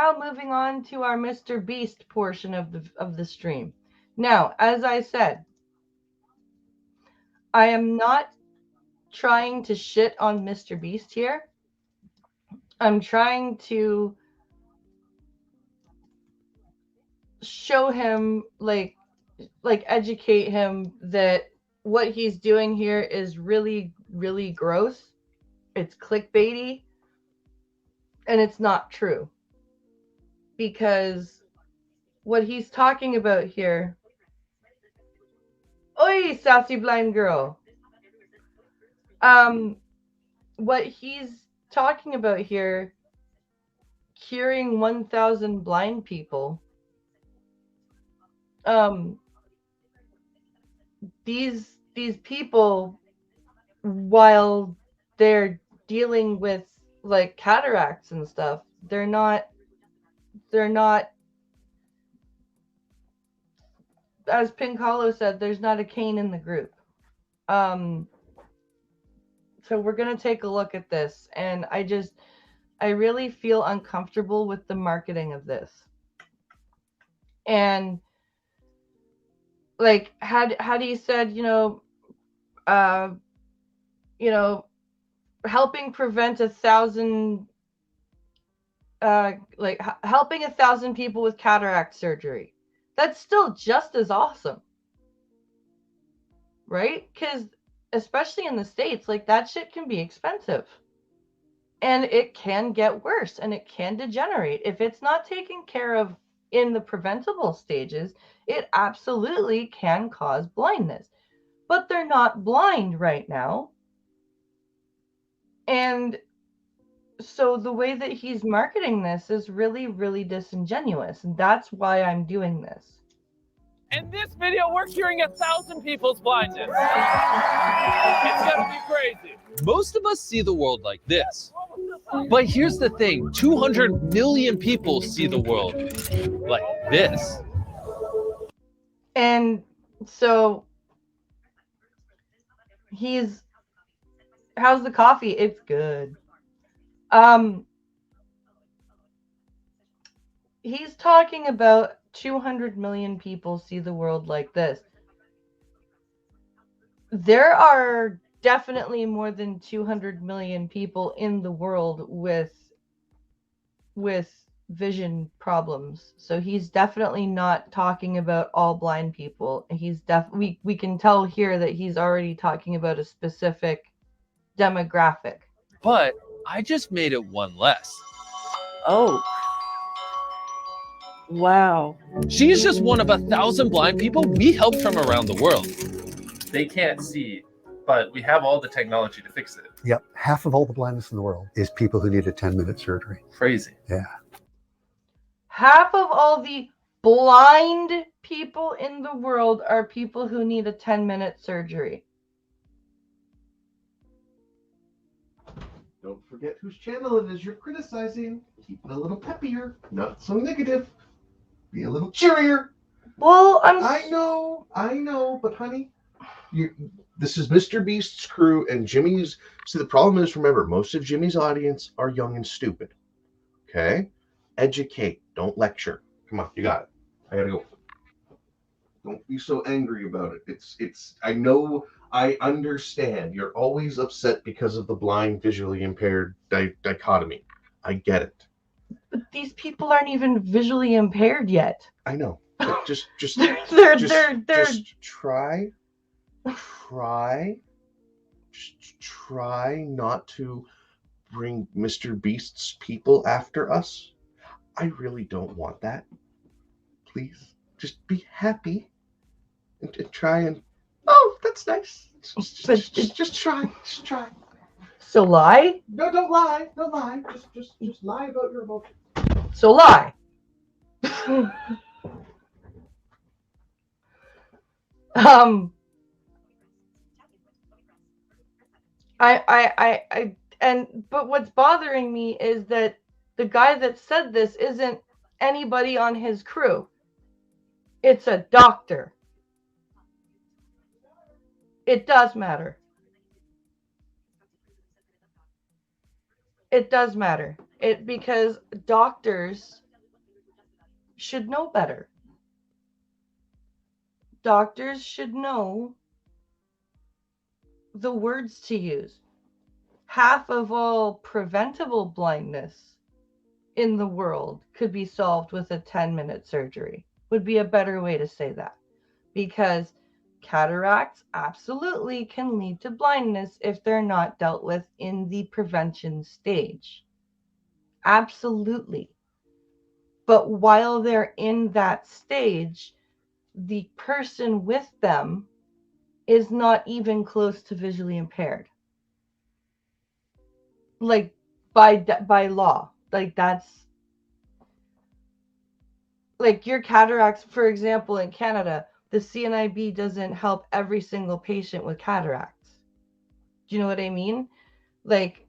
now moving on to our Mr. Beast portion of the stream. Now, as I said, I am not trying to shit on Mr. Beast here. I'm trying to show him, like educate him that what he's doing here is really, really gross. It's clickbaity, and it's not true. Because what he's talking about here... Oi, sassy blind girl. What he's talking about here, curing 1,000 blind people. These people, while they're dealing with like cataracts and stuff, they're not, as Pink Hollow said, there's not a cane in the group. So we're going to take a look at this, and I really feel uncomfortable with the marketing of this. And like had he said, helping prevent 1,000, helping 1,000 people with cataract surgery, that's still just as awesome, right? Because especially in the States, like, that shit can be expensive, and it can get worse, and it can degenerate if it's not taken care of in the preventable stages. It absolutely can cause blindness, but they're not blind right now. And so the way that he's marketing this is really, really disingenuous, and that's why I'm doing this. In this video, we're curing 1,000 people's blindness. It's gonna be crazy. Most of us see the world like this. But here's the thing, 200 million people see the world like this. And so how's the coffee? It's good. He's talking about 200 million people see the world like this. There are definitely more than 200 million people in the world with vision problems. So he's definitely not talking about all blind people. We can tell here that he's already talking about a specific demographic. But I just made it one less. Oh. Wow. She's just one of 1,000 blind people we helped from around the world. They can't see, but we have all the technology to fix it. Yep. Half of all the blindness in the world is people who need a 10-minute surgery. Crazy. Yeah. Half of all the blind people in the world are people who need a 10-minute surgery. Don't forget whose channel it is you're criticizing. Keep it a little peppier, not so negative. Be a little cheerier. Well, I know, but honey, this is Mr. Beast's crew and Jimmy's. See, the problem is, remember, most of Jimmy's audience are young and stupid. Okay? Educate, don't lecture. Come on, you got it. I gotta go. Don't be so angry about it. It's. I know. I understand. You're always upset because of the blind, visually impaired dichotomy. I get it. But these people aren't even visually impaired yet. I know. But just try not to bring Mr. Beast's people after us. I really don't want that. Please, just be happy and try and. Oh, that's nice. Just try. Just try. So lie? No, don't lie. Don't lie. Just lie about your emotions. So lie. But what's bothering me is that the guy that said this isn't anybody on his crew. It's a doctor. It does matter. It does matter. Because doctors should know better. Doctors should know the words to use. Half of all preventable blindness in the world could be solved with a 10-minute surgery, would be a better way to say that. Because cataracts absolutely can lead to blindness if they're not dealt with in the prevention stage. Absolutely. But while they're in that stage, the person with them is not even close to visually impaired. Like by law. Like that's like your cataracts, for example, in Canada, the CNIB doesn't help every single patient with cataracts. Do you know what I mean? Like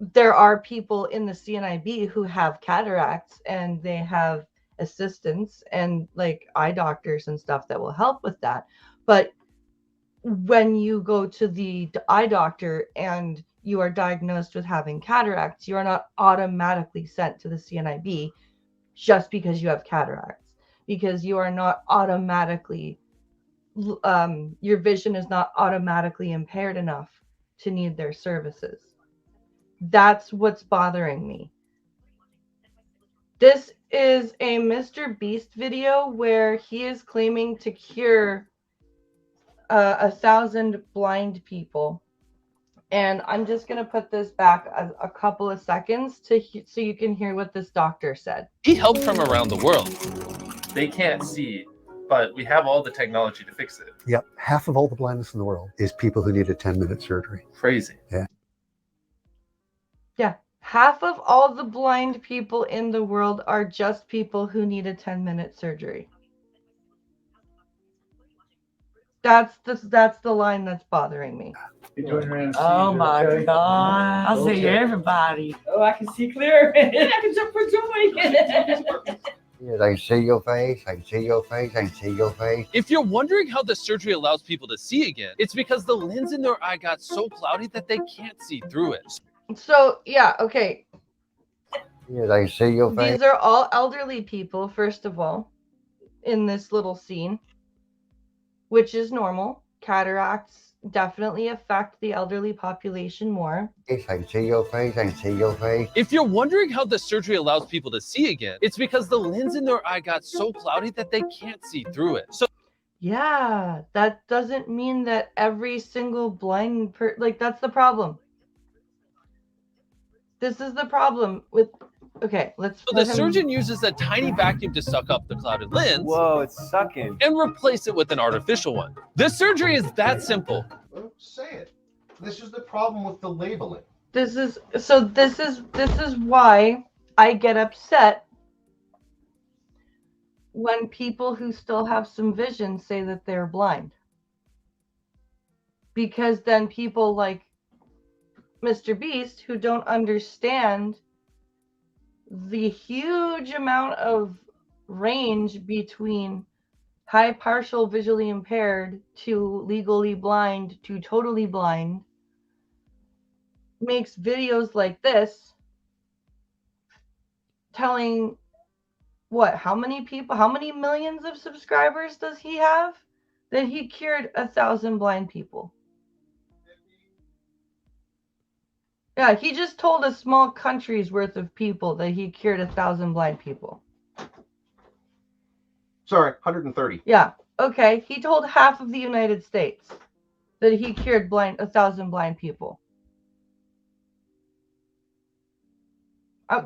there are people in the CNIB who have cataracts and they have assistants and like eye doctors and stuff that will help with that. But when you go to the eye doctor and you are diagnosed with having cataracts, you are not automatically sent to the CNIB just because you have cataracts, because you are not automatically, your vision is not automatically impaired enough to need their services. That's what's bothering me. This is a Mr. Beast video where he is claiming to cure 1,000 blind people. And I'm just going to put this back a couple of seconds so you can hear what this doctor said. He helped from around the world. They can't see, but we have all the technology to fix it. Yep. Half of all the blindness in the world is people who need a 10-minute surgery. Crazy. Yeah. Half of all the blind people in the world are just people who need a 10-minute surgery. That's the line that's bothering me. Oh my God. I'll see everybody. Oh, I can see clear. I can jump for joy. Yes, I can see your face. I can see your face. I can see your face. If you're wondering how the surgery allows people to see again, it's because the lens in their eye got so cloudy that they can't see through it. So, yeah, okay. Yes, I can see your face. These are all elderly people, first of all, in this little scene, which is normal. Cataracts definitely affect the elderly population more. Yes, I can see your face. I can see your face. If you're wondering how the surgery allows people to see again, it's because the lens in their eye got so cloudy that they can't see through it. So Yeah, that doesn't mean that every single blind like that's the problem. This is the problem with, okay, let's. the surgeon uses a tiny vacuum to suck up the clouded lens. Whoa, it's sucking. And replace it with an artificial one. The surgery is that simple. Well, say it. This is the problem with the labeling. This is why I get upset when people who still have some vision say that they're blind. Because then people like Mr. Beast, who don't understand the huge amount of range between high partial visually impaired to legally blind to totally blind, makes videos like this telling how many people, how many millions of subscribers does he have? That he cured 1,000 blind people. Yeah, he just told a small country's worth of people that he cured 1,000 blind people. Sorry, 130. Yeah, okay. He told half of the United States that he cured 1,000 blind people.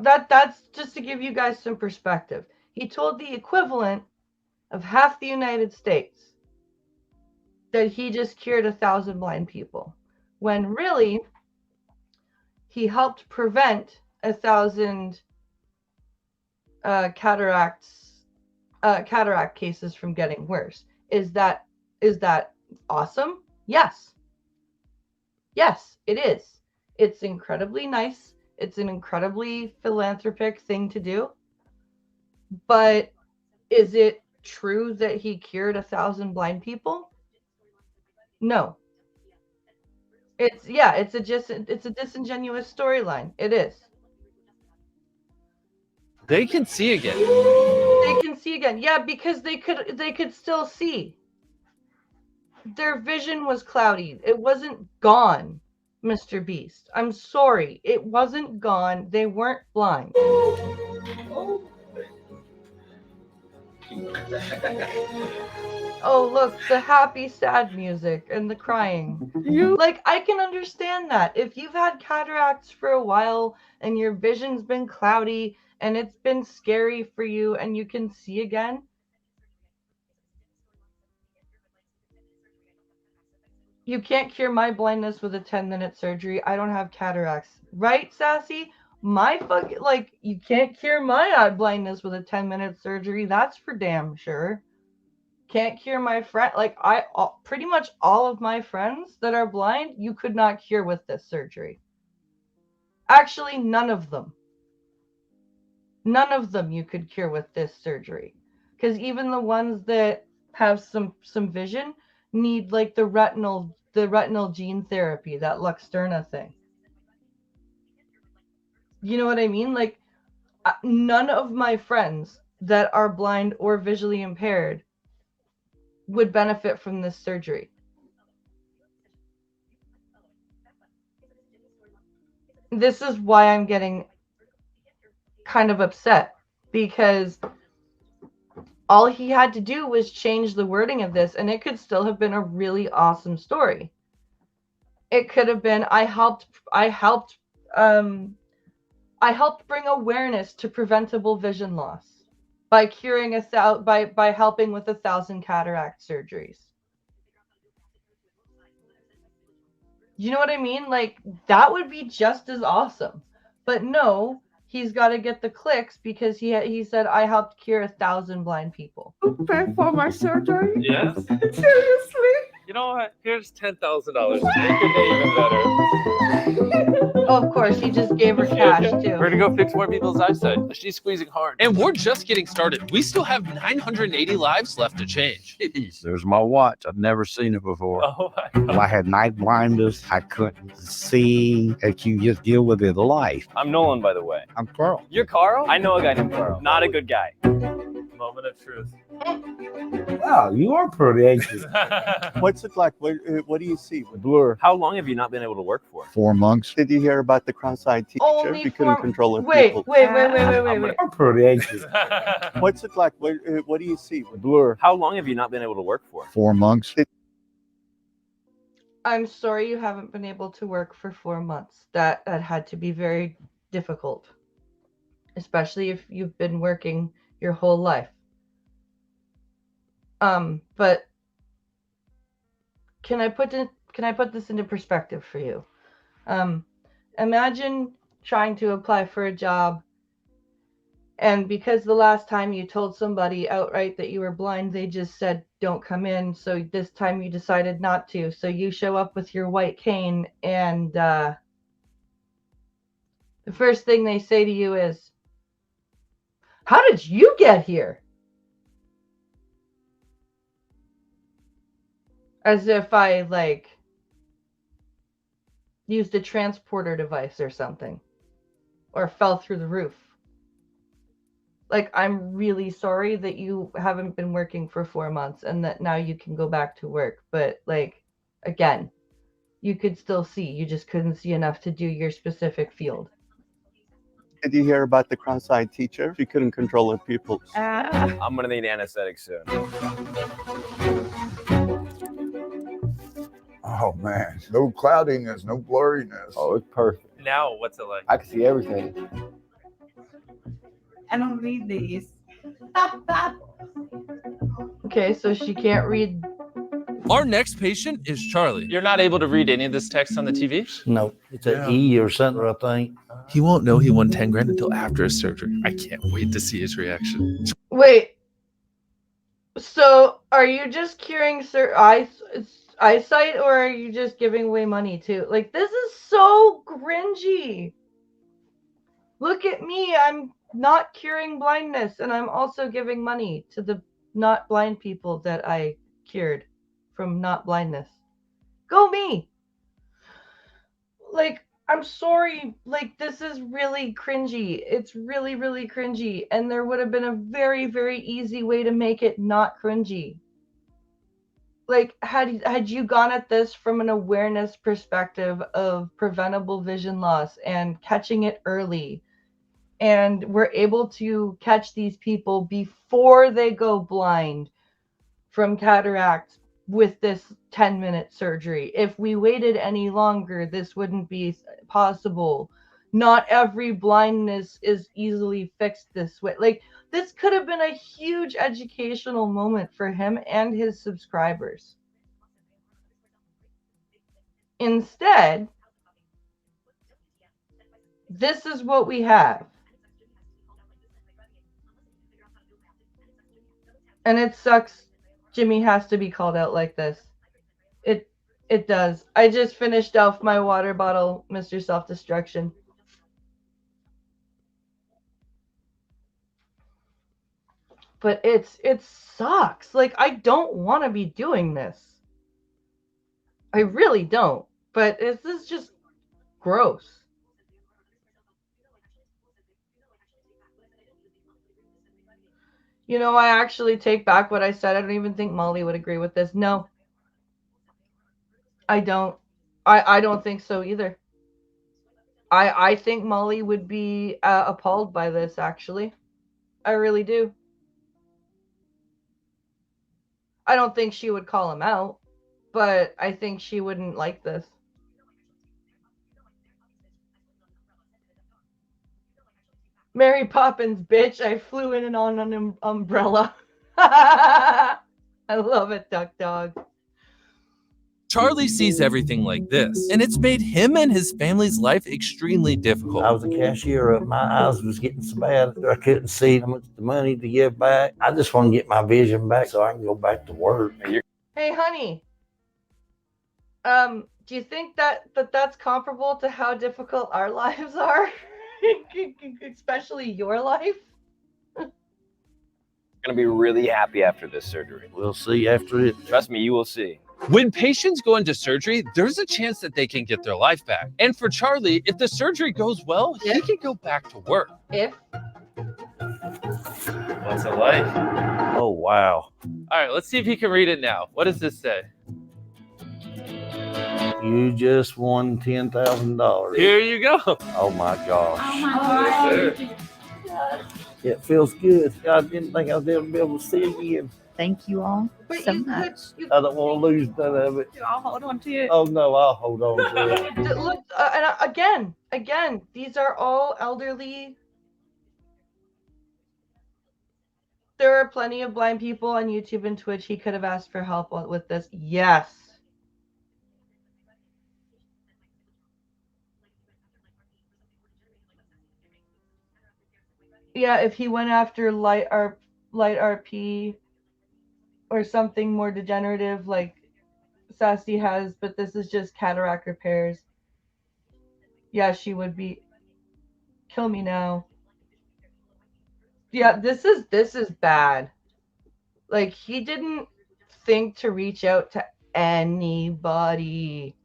That's just to give you guys some perspective. He told the equivalent of half the United States that he just cured 1,000 blind people, when really he helped prevent 1,000 cataract cases from getting worse. Is that awesome? Yes. Yes, it is. It's incredibly nice. It's an incredibly philanthropic thing to do. But is it true that he cured 1,000 blind people? No. It's a disingenuous storyline. It is. they can see again. They can see again. Yeah, because they could still see. Their vision was cloudy. It wasn't gone, Mr. Beast. I'm sorry. It wasn't gone. They weren't blind. Oh, look, the happy, sad music and the crying. Like, I can understand that. If you've had cataracts for a while and your vision's been cloudy and it's been scary for you and you can see again, you can't cure my blindness with a 10-minute surgery. I don't have cataracts. Right, Sassy? You can't cure my eye blindness with a 10-minute surgery. That's for damn sure. Can't cure my friend. Pretty much all of my friends that are blind, you could not cure with this surgery. Actually, none of them. None of them you could cure with this surgery. Because even the ones that have some vision need like the retinal gene therapy, that Luxturna thing. You know what I mean? Like, none of my friends that are blind or visually impaired would benefit from this surgery. This is why I'm getting kind of upset, because all he had to do was change the wording of this and it could still have been a really awesome story. It could have been, I helped bring awareness to preventable vision loss by curing by helping with 1,000 cataract surgeries. You know what I mean? Like, that would be just as awesome. But no, he's got to get the clicks because he said, I helped cure 1,000 blind people. Pay for my surgery? Yes. Seriously? You know what? Here's $10,000 to make your day even better. Oh, of course, he just gave her cash too. We're gonna go fix more people's eyesight. She's squeezing hard. And we're just getting started. We still have 980 lives left to change. There's my watch. I've never seen it before. Oh my God. Well, I had night blindness. I couldn't see. That you just deal with it life. I'm Nolan, by the way. I'm Carl. You're Carl? I know a guy named Carl. Not a good guy. Moment of truth. Wow, you are pretty anxious. What's it like? What do you see? Blur. How long have you not been able to work for? 4 months. Did you hear about the cross-eyed teacher? Only He couldn't 4 control her Wait. people. Wait. I'm pretty anxious. What's it like? What do you see? Blur. How long have you not been able to work for? 4 months. I'm sorry you haven't been able to work for 4 months. That had to be very difficult, especially if you've been working your whole life. But can I put this into perspective for you? Imagine trying to apply for a job, and because the last time you told somebody outright that you were blind, they just said don't come in. So this time you decided not to. So you show up with your white cane, and the first thing they say to you is, "How did you get here?" As if I, used a transporter device or something. Or fell through the roof. Like, I'm really sorry that you haven't been working for 4 months and that now you can go back to work. But, again, you could still see. You just couldn't see enough to do your specific field. Did you hear about the cross-eyed teacher? She couldn't control her pupils. I'm gonna need anesthetic soon. Oh man, no cloudiness, no blurriness. Oh, it's perfect. Now, what's it like? I can see everything. I don't read these. Okay, so she can't read. Our next patient is Charlie. You're not able to read any of this text on the TV? No, it's an E or something, I think. He won't know he won 10 grand until after his surgery. I can't wait to see his reaction. Wait. So, are you just curing eyesight, or are you just giving away money too? Like, this is so cringy. Look at me. I'm not curing blindness, and I'm also giving money to the not blind people that I cured from not blindness. Go me. Like, I'm sorry, like, this is really cringy. It's really, really cringy. And there would have been a very, very easy way to make it not cringy. Like, had you gone at this from an awareness perspective of preventable vision loss and catching it early, and we're able to catch these people before they go blind from cataract with this 10-minute surgery. If we waited any longer, this wouldn't be possible. Not every blindness is easily fixed this way. Like, this could have been a huge educational moment for him and his subscribers. Instead, this is what we have. And it sucks Jimmy has to be called out like this. It does. I just finished off my water bottle, Mr. Self-Destruction. But it sucks. Like, I don't want to be doing this. I really don't. But this is just gross. You know, I actually take back what I said. I don't even think Molly would agree with this. No. I don't. I don't think so either. I think Molly would be appalled by this, actually. I really do. I don't think she would call him out, but I think she wouldn't like this. Mary Poppins, bitch. I flew in and on an umbrella. I love it, Duck Dog. Charlie sees everything like this, and it's made him and his family's life extremely difficult. I was a cashier. My eyes was getting so bad I couldn't see how much the money to give back. I just want to get my vision back so I can go back to work. Hey, honey. Do you think that's comparable to how difficult our lives are? Especially your life? Gonna be really happy after this surgery. We'll see after it. Trust me, you will see. When patients go into surgery, there's a chance that they can get their life back. And for Charlie, if the surgery goes well, he can go back to work. If? What's it like? Oh, wow. All right, let's see if he can read it now. What does this say? You just won $10,000. Here you go. Oh, my gosh. Oh my God. It feels good. I didn't think I'd ever be able to see again. Thank you all so much. I don't want to lose none of it. I'll hold on to it. Oh, no, I'll hold on to it. Look, and again, these are all elderly. There are plenty of blind people on YouTube and Twitch. He could have asked for help with this. Yes. Yeah, if he went after light RP or something more degenerative like Sassy has, but this is just cataract repairs. Yeah, she would be. Kill me now. Yeah, this is bad. Like, he didn't think to reach out to anybody.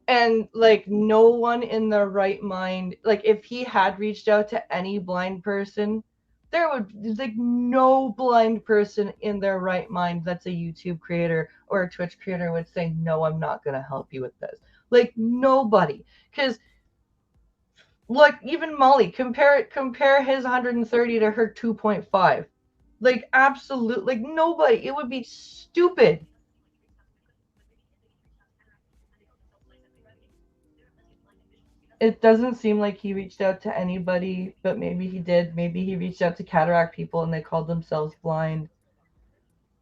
And, like, no one in their right mind, like, if he had reached out to any blind person, there would, like, no blind person in their right mind that's a YouTube creator or a Twitch creator would say, no, I'm not going to help you with this. Like, nobody. Because, look, even Molly, compare his 130 to her 2.5. Like, absolute, like, nobody. It would be stupid. It doesn't seem like he reached out to anybody, but maybe he did. Maybe he reached out to cataract people and they called themselves blind.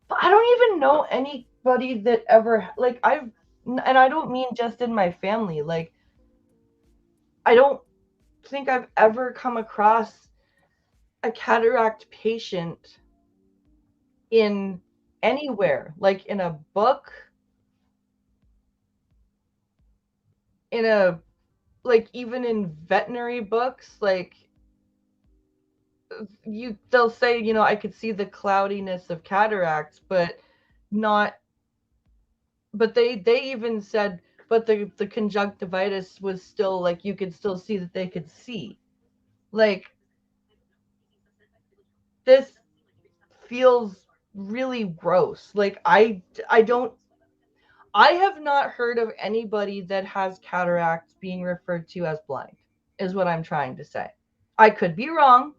But I don't even know anybody that ever, like, and I don't mean just in my family. Like, I don't think I've ever come across a cataract patient in anywhere, like in a book, like even in veterinary books, like they'll say, you know, I could see the cloudiness of cataracts, but they even said but the conjunctivitis was still like, you could still see that they could see. Like, this feels really gross. Like, I have not heard of anybody that has cataracts being referred to as blind, is what I'm trying to say. I could be wrong.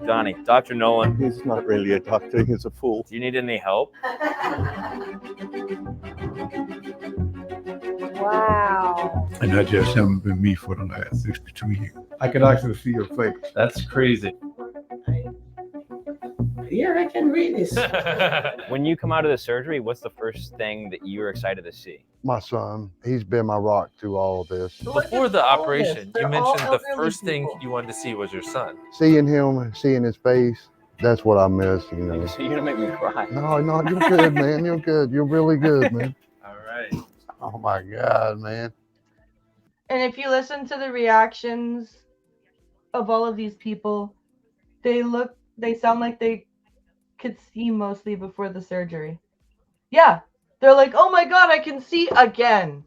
Donnie, Dr. Nolan. He's not really a doctor. He's a fool. Do you need any help? Wow. And that just haven't been me for the last 62 years. I can actually see your face. That's crazy. Here, I can read this. When you come out of the surgery, what's the first thing that you're excited to see? My son, he's been my rock through all of this. Before the operation, you They're mentioned all the first thing people. you wanted to see was your son. Seeing him, seeing his face, that's what I miss, you know. So you're gonna make me cry. No, you're good, man. You're good. You're really good, man. All right. Oh my God, man. And if you listen to the reactions of all of these people, they sound like they could see mostly before the surgery. Yeah, they're like, oh my God, I can see again.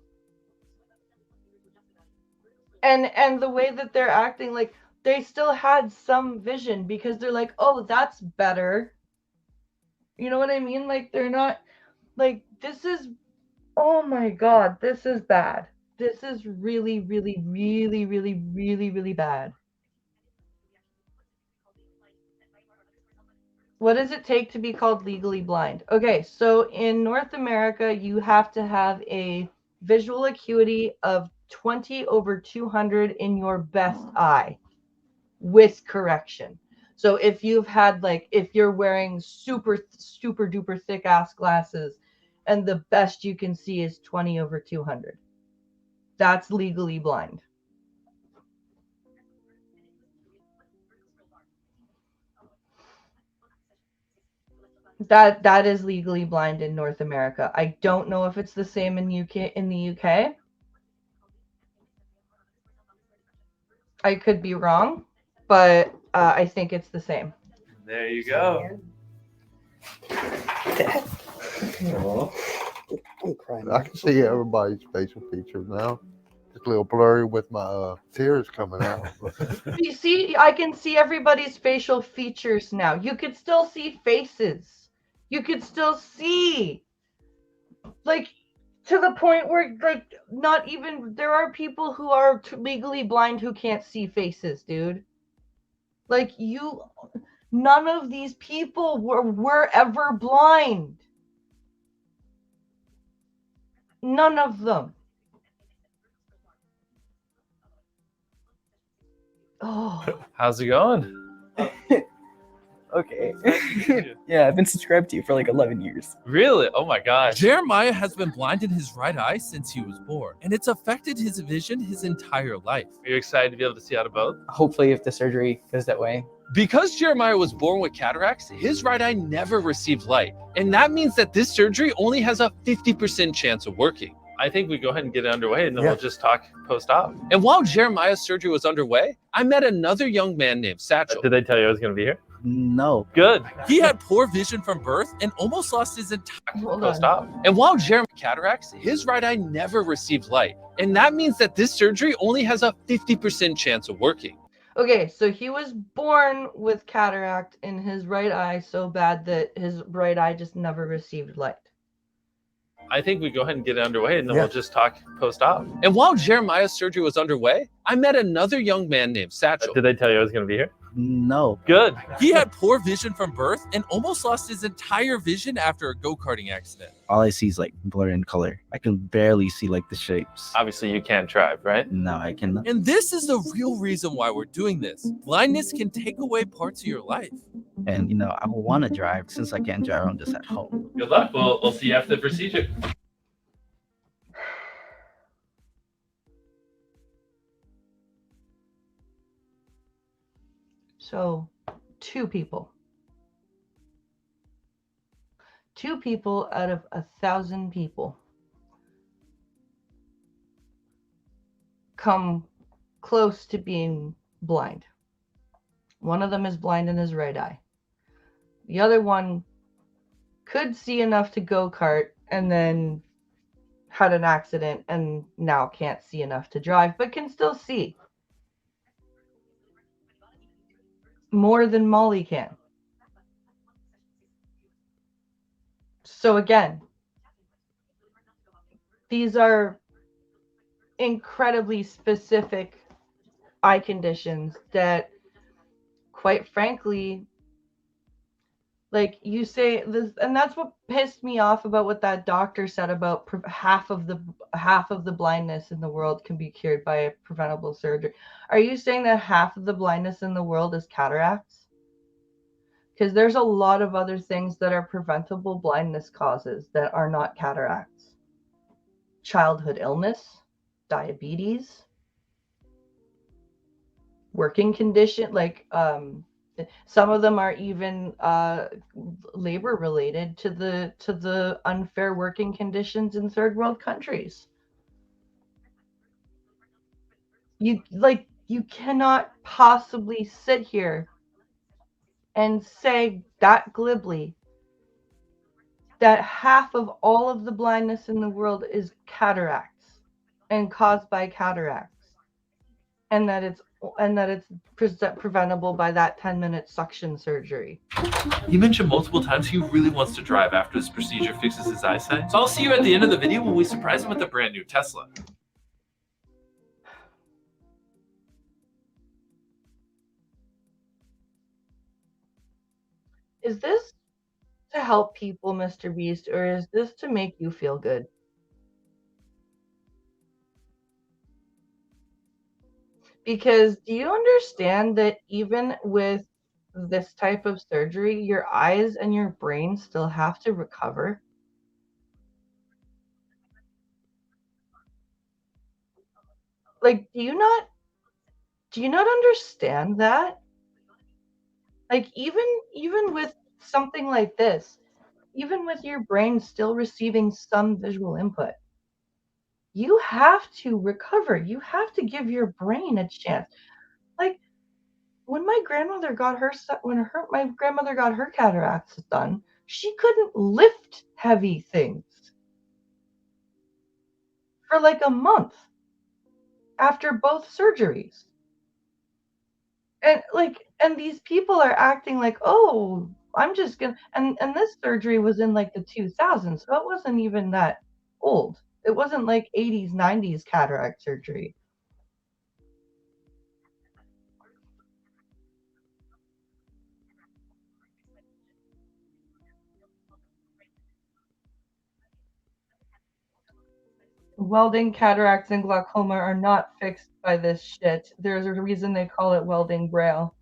And the way that they're acting, like, they still had some vision because they're like, oh, that's better. You know what I mean? Like, they're not, like, this is, oh my God, this is bad. This is really, really, really, really, really, really bad. What does it take to be called legally blind? Okay, so in North America, you have to have a visual acuity of 20/200 in your best eye with correction. So if you've had, like, if you're wearing super duper thick ass glasses and the best you can see is 20/200, that's legally blind. That is legally blind in North America. I don't know if it's the same in the UK. I could be wrong, but I think it's the same. There you go. I'm crying. I can see everybody's facial features now. Just a little blurry with my tears coming out. You see, I can see everybody's facial features now. You could still see faces. You could still see, like, to the point where, like, not even, there are people who are legally blind who can't see faces, dude. Like, none of these people were ever blind. None of them. Oh. How's it going? Okay. Yeah, I've been subscribed to you for like 11 years. Really? Oh my gosh. Jeremiah has been blind in his right eye since he was born, and it's affected his vision his entire life. Are you excited to be able to see out of both? Hopefully, if the surgery goes that way. Because Jeremiah was born with cataracts, his right eye never received light. And that means that this surgery only has a 50% chance of working. I think we go ahead and get it underway, and then we'll just talk post-op. And while Jeremiah's surgery was underway, I met another young man named Satchel. Did they tell you I was going to be here? No. Good. He had poor vision from birth and almost lost his entire post-op. And while Jeremiah had cataracts, his right eye never received light. And that means that this surgery only has a 50% chance of working. Okay, so he was born with cataract in his right eye so bad that his right eye just never received light. I think we go ahead and get it underway, and then we'll just talk post-op. And while Jeremiah's surgery was underway, I met another young man named Satchel. Did they tell you I was going to be here? No. Good. He had poor vision from birth and almost lost his entire vision after a go-karting accident. All I see is like blur in color. I can barely see like the shapes. Obviously, you can't drive, right? No, I cannot. And this is the real reason why we're doing this. Blindness can take away parts of your life. And you know, I want to drive since I can't drive. I'm just at home. Good luck. We'll see you after the procedure. So, two people out of 1,000 people come close to being blind. One of them is blind in his right eye. The other one could see enough to go-kart and then had an accident and now can't see enough to drive, but can still see more than Molly can. So again, these are incredibly specific eye conditions that, quite frankly, like you say this, and that's what pissed me off about what that doctor said about half of the blindness in the world can be cured by a preventable surgery. Are you saying that half of the blindness in the world is cataracts? Because there's a lot of other things that are preventable blindness causes that are not cataracts. Childhood illness, diabetes, working condition, like some of them are even labor related to the unfair working conditions in third world countries. You cannot possibly sit here and say that glibly that half of all of the blindness in the world is cataracts and caused by cataracts, and that it's preventable by that 10-minute suction surgery. He mentioned multiple times he really wants to drive after this procedure fixes his eyesight. So I'll see you at the end of the video when we surprise him with a brand new Tesla. Is this to help people, Mr. Beast, or is this to make you feel good? Because do you understand that even with this type of surgery, your eyes and your brain still have to recover? Like, do you not understand that? Like, even with something like this, even with your brain still receiving some visual input, you have to recover. You have to give your brain a chance. Like, when my grandmother got my grandmother got her cataracts done, she couldn't lift heavy things for like a month after both surgeries. And these people are acting like, oh, I'm just gonna, and this surgery was in like the 2000s, so it wasn't even that old. It wasn't like 80s, 90s cataract surgery. Welding, cataracts, and glaucoma are not fixed by this shit. There's a reason they call it welding braille.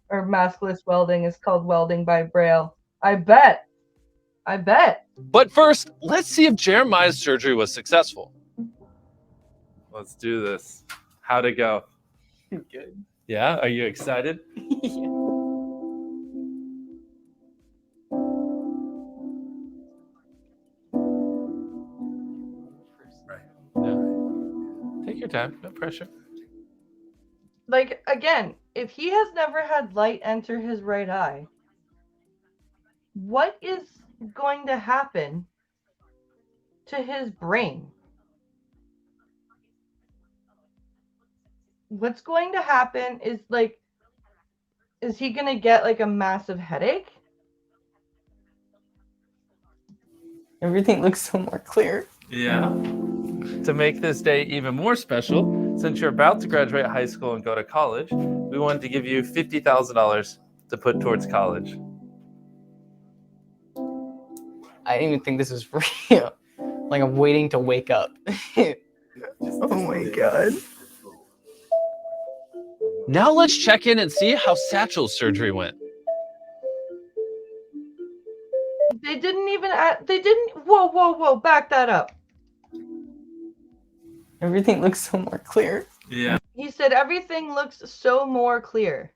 Or maskless welding is called welding by braille. I bet. But first, let's see if Jeremiah's surgery was successful. Let's do this. How'd it go? Good. Yeah? Are you excited? Take your time, no pressure. Like, again, if he has never had light enter his right eye, what is going to happen to his brain? What's going to happen is, like, is he going to get like a massive headache? Everything looks so more clear. Yeah. To make this day even more special, since you're about to graduate high school and go to college, we wanted to give you $50,000 to put towards college. I didn't even think this was real. Like, I'm waiting to wake up. Oh my god. Now let's check in and see how Satchel's surgery went. They didn't even, whoa, back that up. Everything looks so more clear. Yeah. He said everything looks so more clear.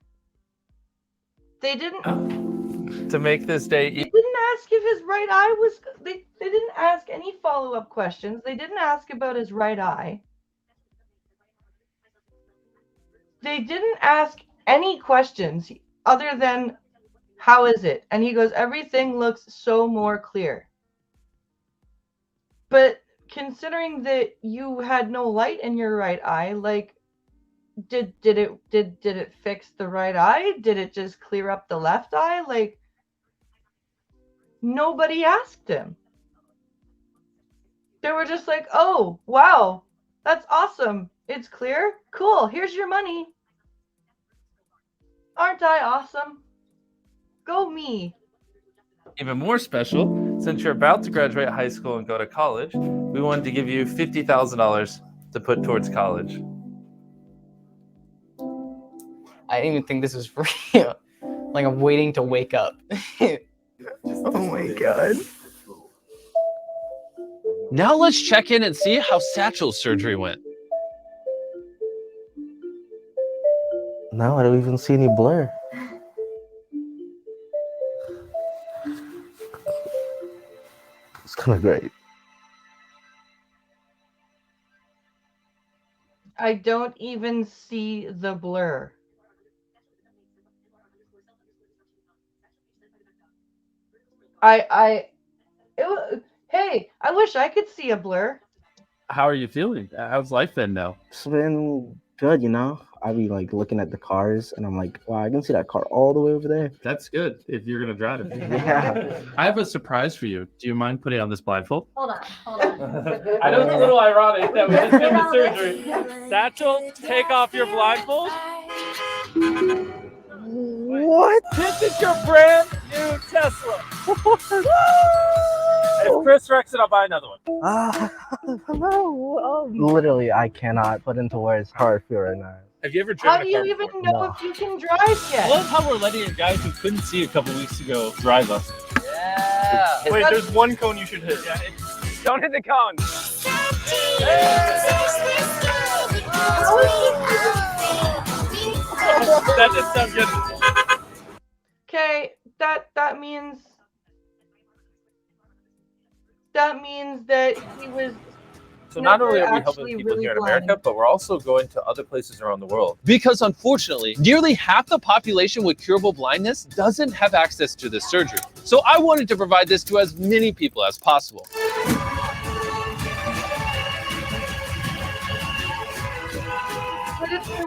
They didn't. To make this day They didn't ask if his right eye was. They didn't ask any follow-up questions. They didn't ask about his right eye. They didn't ask any questions other than, how is it? And he goes, everything looks so more clear. But can considering that you had no light in your right eye, like, did it fix the right eye? Did it just clear up the left eye? Like, nobody asked him. They were just like, oh, wow, that's awesome. It's clear. Cool. Here's your money. Aren't I awesome? Go me. Even more special, since you're about to graduate high school and go to college, we wanted to give you $50,000 to put towards college. I didn't even think this was real. Like, I'm waiting to wake up. Oh my god. Now let's check in and see how Satchel's surgery went. No, I don't even see any blur. It's kind of great. I don't even see the blur. Hey, I wish I could see a blur. How are you feeling? How's life been now? It's been good, you know? I be like looking at the cars and I'm like, wow, I can see that car all the way over there. That's good if you're gonna drive it. Yeah. I have a surprise for you. Do you mind putting on this blindfold? Hold on. I know it's a little ironic that we just did the surgery. Satchel, take off your blindfold. What? This is your brand new Tesla. If Chris wrecks it, I'll buy another one. No. Literally, I cannot put into words how I feel right now. Have you ever How driven do a you car even before? know No. if you can drive I yet? love how we're letting a guy who couldn't see a couple weeks ago drive us. Yeah. Wait, there's one cone you should hit. Yeah, Don't hit the cone. that didn't sound good. Okay, that means that he was. So not only are we actually helping people really here in blind. America, but we're also going to other places around the world. Because unfortunately, nearly half the population with curable blindness doesn't have access to this surgery. So I wanted to provide this to as many people as possible.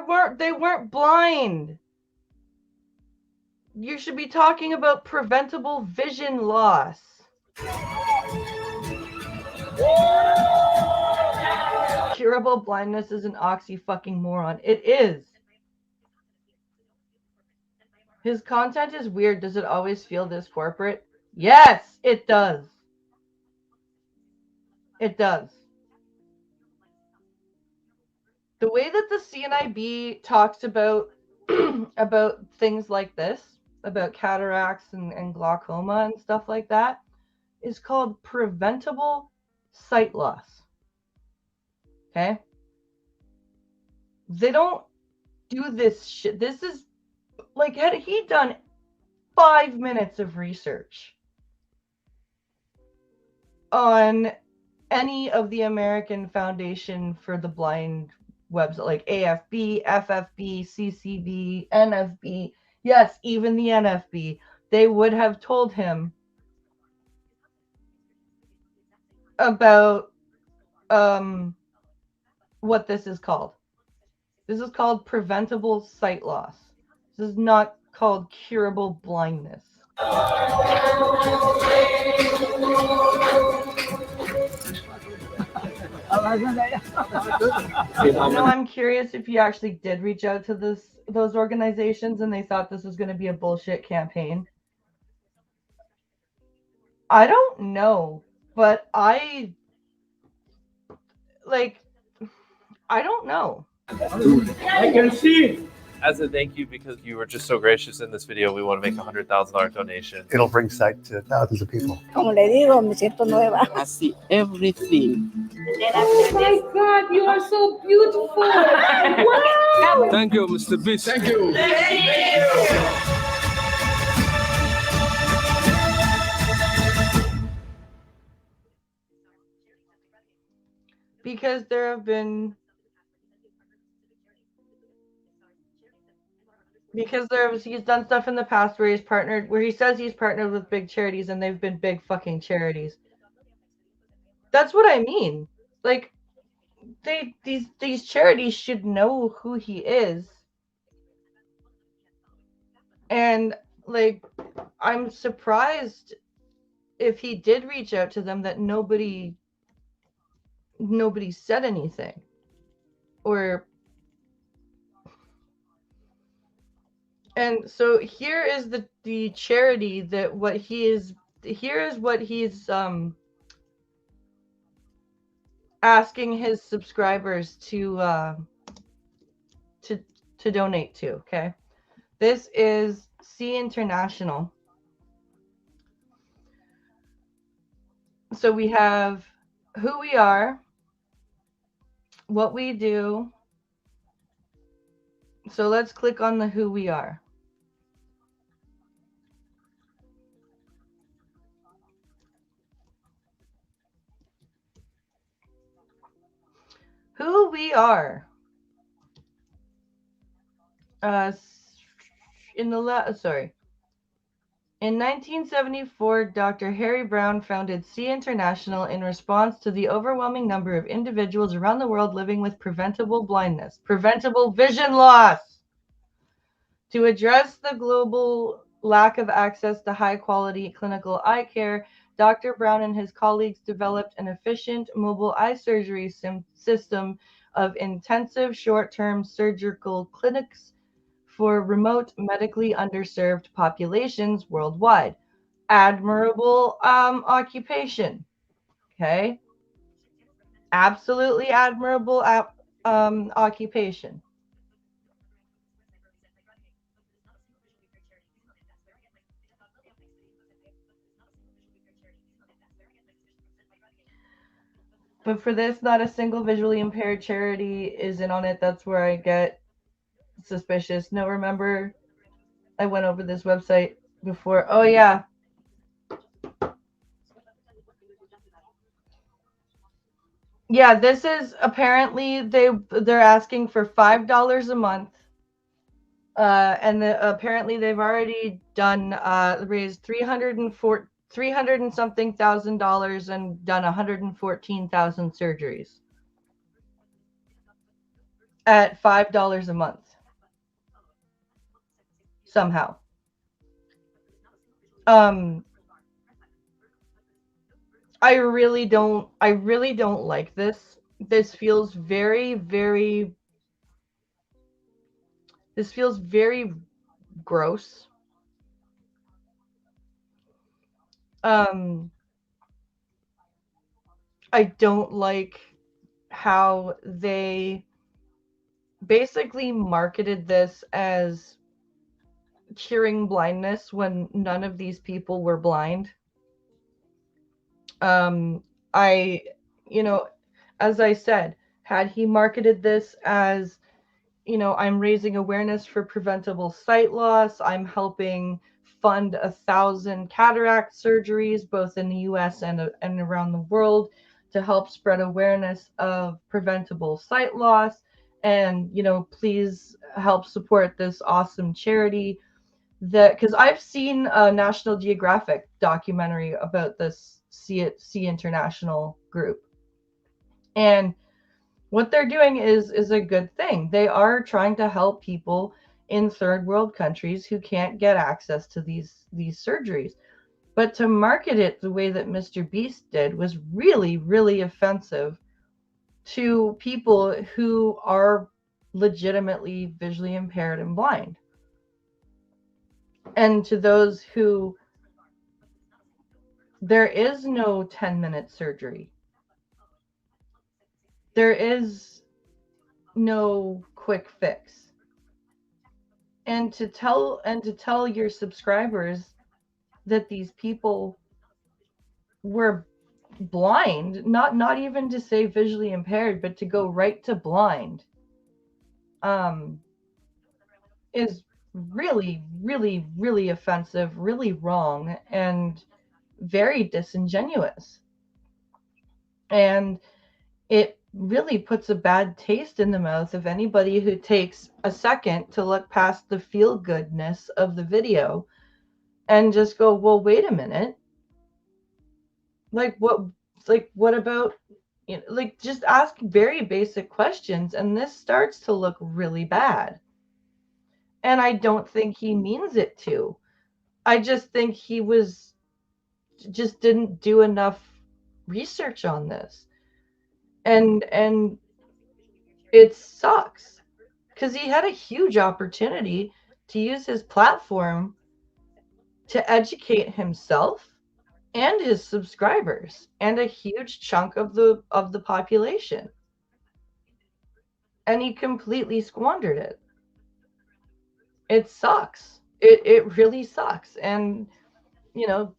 But they weren't blind. You should be talking about preventable vision loss. Curable blindness is an oxy-fucking-moron. It is. His content is weird. Does it always feel this corporate? Yes, it does. It does. The way that the CNIB talks about about things like this, about cataracts and glaucoma and stuff like that, is called preventable sight loss. Okay? They don't do this shit. This is like, had he done 5 minutes of research on any of the American Foundation for the Blind website, like AFB, FFB, CCB, NFB, yes, even the NFB, they would have told him about what this is called. This is called preventable sight loss. This is not called curable blindness. No, I'm curious if you actually did reach out to those organizations and they thought this was going to be a bullshit campaign. I don't know, but I don't know. I can see. As a thank you, because you were just so gracious in this video, we want to make a $100,000 donation. It'll bring sight to thousands of people. Como le digo, me siento nueva. I see everything. Oh my God, you are so beautiful. Wow. Thank you, Mr. Beast. Thank you. Because there have been he's done stuff in the past where he says he's partnered with big charities and they've been big fucking charities. That's what I mean. like these charities should know who he is. And like, I'm surprised if he did reach out to them that nobody said anything. Or and so here is the charity that what he is here is what he's asking his subscribers to donate to, okay? This is C International. So we have who we are, what we do. So let's click on the who we are. Who we are. In 1974, Dr. Harry Brown founded C International in response to the overwhelming number of individuals around the world living with preventable blindness, preventable vision loss. To address the global lack of access to high-quality clinical eye care, Dr. Brown and his colleagues developed an efficient mobile eye surgery system of intensive short-term surgical clinics for remote, medically underserved populations worldwide. Admirable occupation. Okay. Absolutely admirable occupation. But for this, not a single visually impaired charity is in on it. That's where I get suspicious. No, remember, I went over this website before. Oh, yeah. Yeah, this is apparently they're asking for $5 a month. And apparently they've already done raised $300 and something thousand and done 114,000 surgeries at $5 a month somehow. I really don't like this. This feels very gross. I don't like how they basically marketed this as curing blindness when none of these people were blind. As I said, had he marketed this as, I'm raising awareness for preventable sight loss, I'm helping fund 1,000 cataract surgeries, both in the US and around the world, to help spread awareness of preventable sight loss, and, please help support this awesome charity. Because I've seen a National Geographic documentary about this C International group, and what they're doing is a good thing. They are trying to help people in third world countries who can't get access to these surgeries. But to market it the way that Mr. Beast did was really offensive to people who are legitimately visually impaired and blind. And to those who, there is no 10-minute surgery. There is no quick fix. And to tell your subscribers that these people were blind, not even to say visually impaired, but to go right to blind, is really offensive, really wrong, and very disingenuous. And it really puts a bad taste in the mouth of anybody who takes a second to look past the feel-goodness of the video and just go, well, wait a minute. What about, You know, like just ask very basic questions, and this starts to look really bad. And I don't think he means it to. I just think he just didn't do enough research on this. And it sucks because he had a huge opportunity to use his platform to educate himself and his subscribers and a huge chunk of the population, and he completely squandered it. It sucks. It really sucks. And you know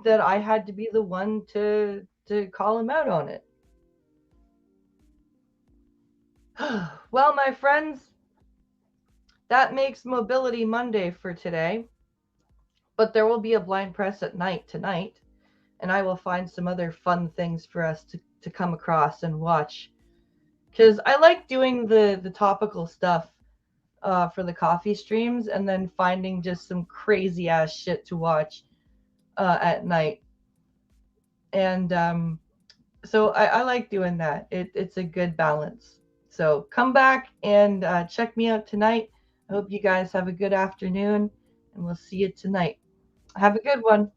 that I had to be the one to call him out on it. Well, my friends, that makes Mobility Monday for today. But there will be a blind press at night tonight, and I will find some other fun things for us to come across and watch. Because I like doing the topical stuff for the coffee streams, and then finding just some crazy ass shit to watch at night. And so I like doing that. It's a good balance. So come back and check me out tonight. I hope you guys have a good afternoon, and we'll see you tonight. Have a good one.